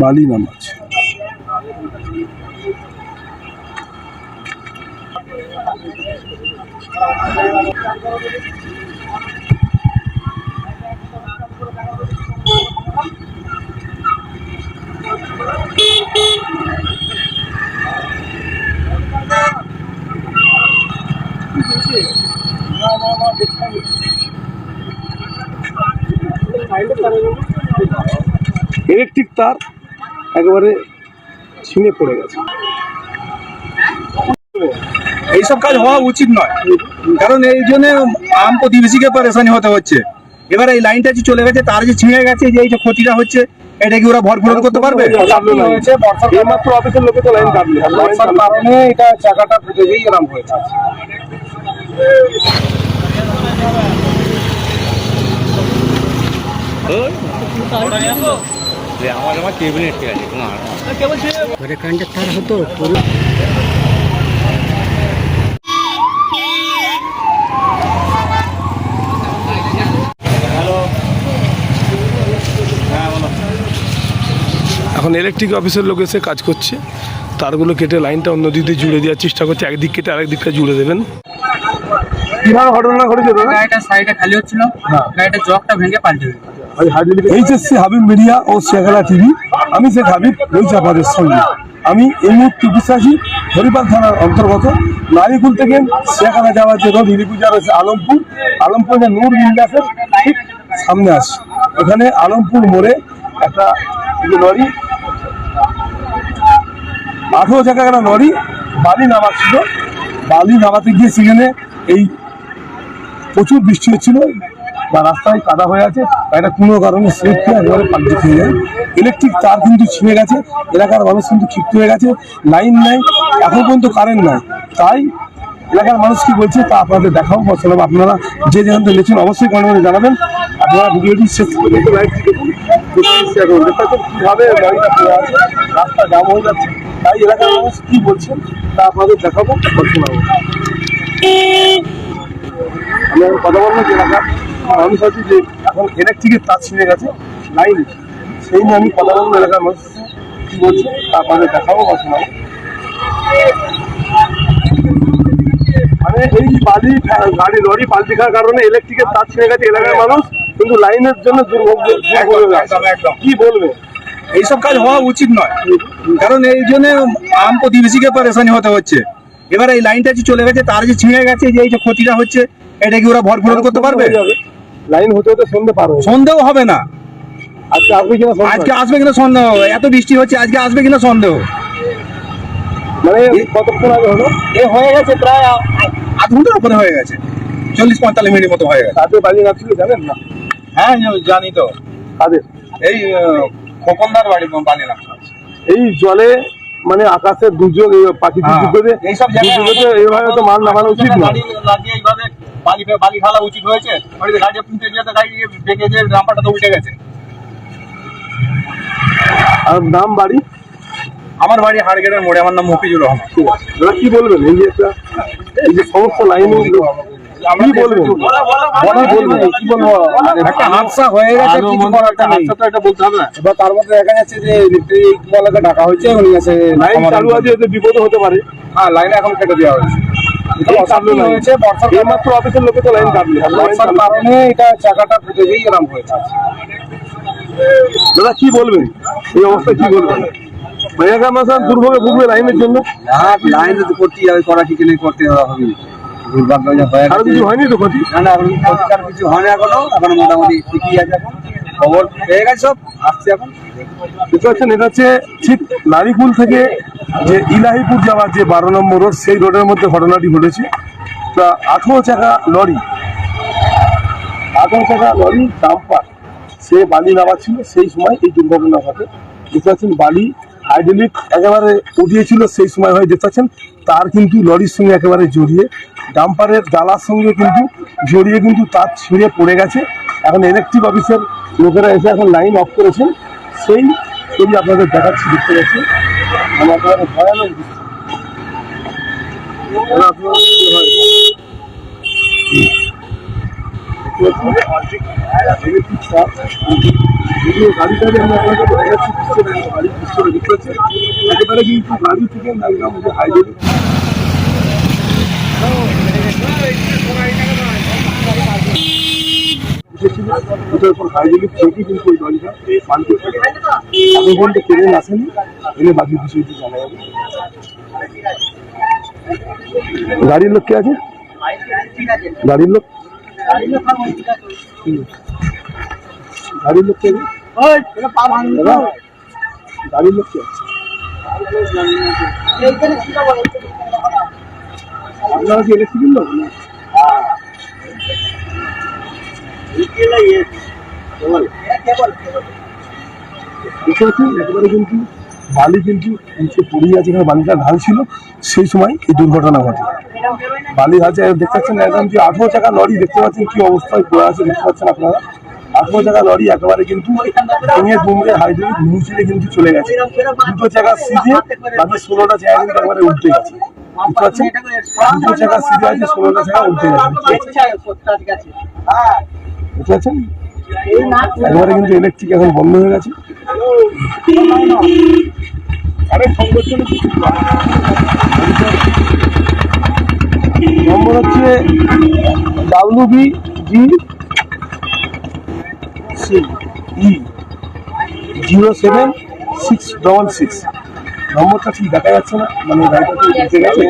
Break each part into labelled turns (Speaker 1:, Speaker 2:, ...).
Speaker 1: বালি নামাজ। ইলেকট্রিক তার একেবারে ছিঁড়ে পড়ে গেছে।
Speaker 2: এইসব কাজ হওয়া উচিত নয়, কারণ এই জন্য আম প্রতিবেশীকে পরেশানি হতে হচ্ছে। এবার এই লাইনটা যে চলে গেছে, তার যে ছিঁড়ে গেছে, যে এই যে ক্ষতিটা হচ্ছে, এটা কি ওরা ভরপুরন করতে পারবে?
Speaker 1: মাত্র অফিসের লোকে তো লাইন কাটবে,
Speaker 2: বর্ষার কারণে এটা চাকাটা ফুটে গিয়ে এরকম হয়েছে।
Speaker 3: আমার কেবিনেট ঠিক আছে,
Speaker 4: কারেন্টের তার হতো পুরো।
Speaker 1: এখন ইলেকট্রিক অফিসের লোক এসে কাজ করছে, তারগুলো কেটে লাইনটা অন্য দিক দিয়ে জুড়ে দেওয়ার চেষ্টা করছে। একদিক কেটে আরেক দিকটা জুড়ে দেবেন। কিভাবে ঘটনা ঘটেছে?
Speaker 2: গাড়িটা সাইডে খালি হচ্ছিল, গাড়িটা জগটা ভেঙে পাল্টে গেছে।
Speaker 1: এইচএসসি হাবিব মিডিয়া ও শেখালা টিভি, আমি শেখ হাবিব রয়েছে আপনাদের সঙ্গে। আমি এই মুহূর্তে বিশ্বাসী হরিপাল থানার অন্তর্গত নারিকুল থেকে শেখালা যাওয়ার যে রোড ইলিপুজা রয়েছে আলমপুর যে নূর বিল্ডাসের ঠিক সামনে আসছে। এখানে আলমপুর মোড়ে একটা লরি 18 চাকা একটা লরি বালি নামাচ্ছিল। বালি নামাতে গিয়ে সেখানে এই প্রচুর বৃষ্টি হচ্ছিল বা রাস্তায় কাদা হয়ে আছে, এটা কোনো কারণে স্লিপ খেয়ে একেবারে পাল্টে খেয়ে যায়। ইলেকট্রিক তার কিন্তু ছিঁড়ে গেছে, এলাকার মানুষ কিন্তু ক্ষিপ্ত হয়ে গেছে। লাইন নাই, এখন পর্যন্ত কারেন্ট নাই। তাই এলাকার মানুষ কি বলছে তা আপনাদের দেখাও বা শোনাবো। আপনারা যে যেখান থেকে দেখছেন অবশ্যই কমেন্টে জানাবেন। আপনারা ভিডিওটি শেষ পর্যন্ত লাইভটি দেখুন, কীভাবে গাড়িটা পড়ে আছে, রাস্তা জাম হয়ে যাচ্ছে। তাই এলাকার মানুষ কি বলছেন তা আপনাদের দেখাবো বা শোনাবো। আমি এখন কথা বলবো যে এলাকার মানুষ আছে যে এখন ইলেকট্রিকের তার ছিঁড়ে গেছে, লাইন, সেই নিয়ে আমি কথা বলবো। এলাকার মানুষ কি বলছে তা আপনাদের দেখাবো বা শোনাবো। মানে এই বালি গাড়ি লরি পাল্টি খাওয়ার কারণে ইলেকট্রিকের তার ছিঁড়ে গেছে এলাকার মানুষ, কিন্তু লাইনের জন্য দুর্ভোগ। কি বলবে?
Speaker 2: এইসব কাজ হওয়া উচিত নয়, কারণ এই জন্য আম প্রতিবেশীকে পরেশানি হতে হচ্ছে। এবার এই লাইনটা যে চলে গেছে, তার যে ছিঁড়ে গেছে, যে এই যে ক্ষতিটা হচ্ছে, এটা কি ওরা ভরপুরন করতে পারবে?
Speaker 1: লাইন হতে হতে সন্ধে পার হবে,
Speaker 2: সন্দেহ হবে না।
Speaker 1: আজকে আসবে কিনা,
Speaker 2: আজকে আসবে কিনা সন্দেহ, এত বৃষ্টি হচ্ছে, আজকে আসবে কিনা সন্দেহ।
Speaker 1: মানে কতক্ষণ আগে হলো?
Speaker 2: এ হয়ে গেছে প্রায় আধ ঘন্টার উপরে হয়ে গেছে, 40-45 মিনিটের মতো হয়ে গেছে।
Speaker 1: তাতে বালি নামছিল জানেন না?
Speaker 2: হ্যাঁ জানি তো,
Speaker 1: তাদের
Speaker 2: এই খোকনদার বাড়ি বালি নামছে।
Speaker 1: এই জলে মানে আকাশের দুর্যোগ, এই প্রাকৃতিক দুর্যোগে
Speaker 2: এইসব জায়গায়
Speaker 1: এইভাবে তো মাল নামানো উচিত না।
Speaker 2: গাড়ি লাগিয়ে এইভাবে বালি ফেলা উচিত হয়েছে। গাড়ি গাড়ি বেঁকে যে রাম্পাটা তো উঠে গেছে।
Speaker 1: আর নাম বাড়ি?
Speaker 2: আমার বাড়ি হাড়গেটের মোড়ে, আমার নাম মফিজুর রহমান।
Speaker 1: ঠিক আছে, দাদা কি বলবেন এই যে একটা এই যে সমস্ত লাইন কি বলবেন? কি বলবো,
Speaker 2: একটা হাদসা হয়ে গেছে, কিছু করার নেই।
Speaker 1: এটা বলতে হবে না।
Speaker 2: এবার তার মধ্যে দেখা যাচ্ছে যে ইলেকট্রিক ওয়ালাকে ডাকা হয়েছে, উনি এসে
Speaker 1: লাইন চালু আছে, এতে বিপদ হতে পারে।
Speaker 2: হ্যাঁ, লাইন এখন কেটে দেওয়া হয়েছে।
Speaker 1: মাত্র অফিসের লোকে তো লাইন কাটবে,
Speaker 2: বর্ষার কারণে এটা চাকাটা ফুটে গিয়ে এরকম হয়েছে।
Speaker 1: দাদা কি বলবেন এই অবস্থায়, কি বলবেন? এলাকার মানুষ দুর্ভোগে ভুগবে লাইনের জন্য।
Speaker 2: লাইন যদি করতে যাবে, করা কিছু নেই, করতে হবে। দুর্ভাগ্য
Speaker 1: আরো কিছু হয়নি তো ক্ষতি?
Speaker 2: না, এখন ক্ষতিকার কিছু হয়নি এখনো মোটামুটি ঠিকই আছে। এখন খবর পেয়ে গেছে, সব আসছে এখন।
Speaker 1: বুঝতে পারছেন, এটা হচ্ছে ঠিক নারিকুল থেকে যে ইলাহিপুর যাওয়ার যে 12 নম্বর রোড, সেই রোডের মধ্যে ঘটনাটি ঘটেছে। তা 18 চাকা লরি ডাম্পার সে বালি নামাচ্ছিল, সেই সময় এই দুর্ঘটনা ঘটে। বুঝতে পারছেন, বালি হাইড্রোলিক একেবারে উঠিয়েছিল, সেই সময় হয় দেখতে পাচ্ছেন তার কিন্তু লরির সঙ্গে একেবারে জড়িয়ে, ডাম্পারের ডালার সঙ্গে কিন্তু জড়িয়ে কিন্তু তার ছিঁড়ে পড়ে গেছে। এখন ইলেকট্রিক অফিসের লোকেরা এসে এখন লাইন অফ করেছেন, সেই ছবি আপনাদের দেখাচ্ছি, দেখতে পাচ্ছি। মানে একেবারে ভয়ানক দৃশ্য। এগুলো গাড়িটাকে আমি আপনাকে দেখাচ্ছি, গাড়ির দৃশ্যটা দেখতে পাচ্ছেন একেবারে কিন্তু গাড়ি থেকে একদম যে হাইওয়ে ওটার উপর হাইওয়ে থেকে কিন্তু ওই গাড়িটা পাল্টে আগে পর্যন্ত ট্রেন আসেনি, এলে বাকি বিষয়টি জানা যাবে। গাড়ির লোক কে আছে? গাড়ির লোক গাড়ির লোক কে আছে? দাদা, গাড়ির লোক কে আছে? আপনারা কি ইলেকট্রিক লোক? একেবারে কিন্তু বালি কিন্তু নিচে পড়ে আছে, এখানে বালিটা ঢাল ছিল, সেই সময় এই দুর্ঘটনা ঘটে। বালি আছে দেখতে পাচ্ছেন একদম যে 18 চাকা লরি দেখতে পাচ্ছেন কি অবস্থায় পড়ে আছে দেখতে পাচ্ছেন আপনারা। 18 চাকা লরি একেবারে কিন্তু ভেঙে দুমড়ে হাইড্রোলিক নিউজিলে কিন্তু চলে গেছে। 2 চাকা সিজে বাকি 16টা চাকা কিন্তু একেবারে উল্টে গেছে। বুঝতে পারছেন? 2 চাকা সিজে আছে, 16টা চাকা উল্টে গেছে। বুঝতে পারছেন? একেবারে কিন্তু ইলেকট্রিক এখন বন্ধ হয়ে গেছে। নম্বর হচ্ছে WBG-07-666 নম্বরটা ঠিক দেখা যাচ্ছে না, মানে গাড়িটা তো উঠে গেছে।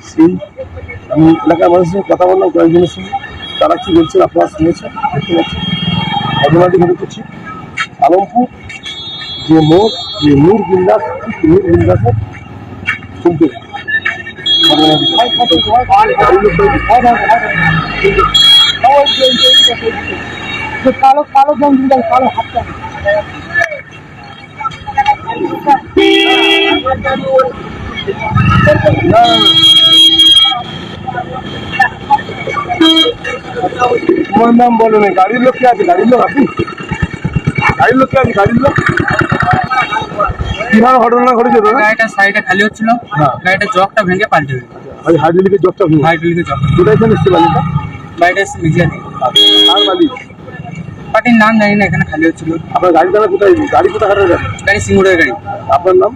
Speaker 1: সেই আমি এলাকার মানুষের কথা বললাম কয়েকজনের সঙ্গে, তারা কি বলছেন আপনারা শুনেছেন, দেখতে পাচ্ছেন ঘটনাটি ঘটেছে আলমপুর যে মোড়, যে নূর বিন্দাসের শুনতে কালো কালো কালো হাতটা তোমার নাম বলো না, গাড়ির লোক কে আছে? গাড়ির লোক আপনি? গাড়ির লোক কে আছে? গাড়ির লোক কিভাবে ঘটনা ঘটেছে?
Speaker 4: গাড়িটা সাইডে খালি হচ্ছিল, গাড়িটা জগটা ভেঙে পাল্টে গেল।
Speaker 1: ওই হাইড্রোলিকের জগটা ভেঙে,
Speaker 4: হাইড্রোলিকের জগ
Speaker 1: কোথায় এখানে এসছে বালিটা?
Speaker 4: গাড়িটা এসে মিজিয়ে দিই।
Speaker 1: আর বালি
Speaker 4: পার্টির নাম জানি না, এখানে খালি হচ্ছিল।
Speaker 1: আপনার গাড়ি দাঁড়া কোথায়? গাড়ি কোথায় হারার গাড়ি?
Speaker 4: গাড়ি সিঙ্গুরের গাড়ি।
Speaker 1: আপনার নাম?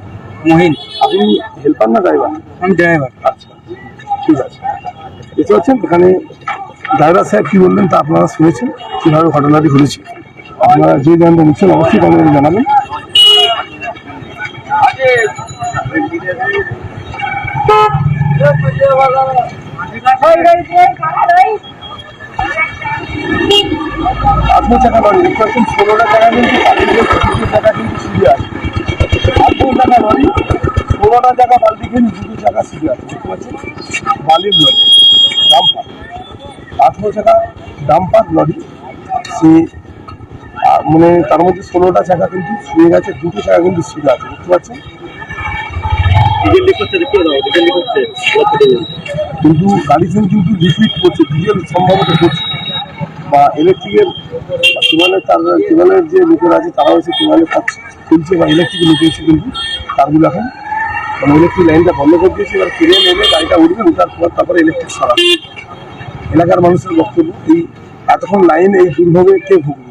Speaker 4: মহিন।
Speaker 1: আপনি হেল্পার না ড্রাইভার?
Speaker 4: আমি ড্রাইভার।
Speaker 1: আচ্ছা, ঠিক আছে। বুঝতে পারছেন এখানে ড্রাইভার সাহেব কি বললেন তা আপনারা শুনেছেন, কীভাবে ঘটনাটি ঘটেছে। আপনারা যে জানতে নিচ্ছেন অবশ্যই আমাদের জানাবেন। আপনি টাকা লরি দেখতে পাচ্ছেন, 16টা টাকা কিন্তু 2 টাকা কিন্তু সিঁড়ি আছে। 18 টাকা লরি, 16টা টাকা বালতি কিন্তু 2 টাকা সিঁড়ি আছে। দেখতে পাচ্ছেন বালির লরি ডাম্পার, 18 টাকা ডাম্পার লরি, সে মানে তার মধ্যে 16টা চাকা কিন্তু শুয়ে গেছে, 2 চাকা কিন্তু সিঁড়ি আছে। দেখতে পাচ্ছেন কিন্তু গাড়িতে কিন্তু লিকুইড করছে, ডিজেল সম্ভবত করছে বা ইলেকট্রিকের কেবলের তার, কেবলের যে লোকের আছে তারাও এসে কেবলের কাজ খুলছে বা ইলেকট্রিক লোক এসে কিন্তু তারগুলো এখন মানে ইলেকট্রিক লাইনটা বন্ধ করে দিয়েছে। এবার ফিরে নেমে গাড়িটা উঠবে, ওঠার পর তারপরে ইলেকট্রিক সারাবে। এলাকার মানুষের বক্তব্য এই এতক্ষণ লাইন এই দুর্ভোগে কে ভুগবে।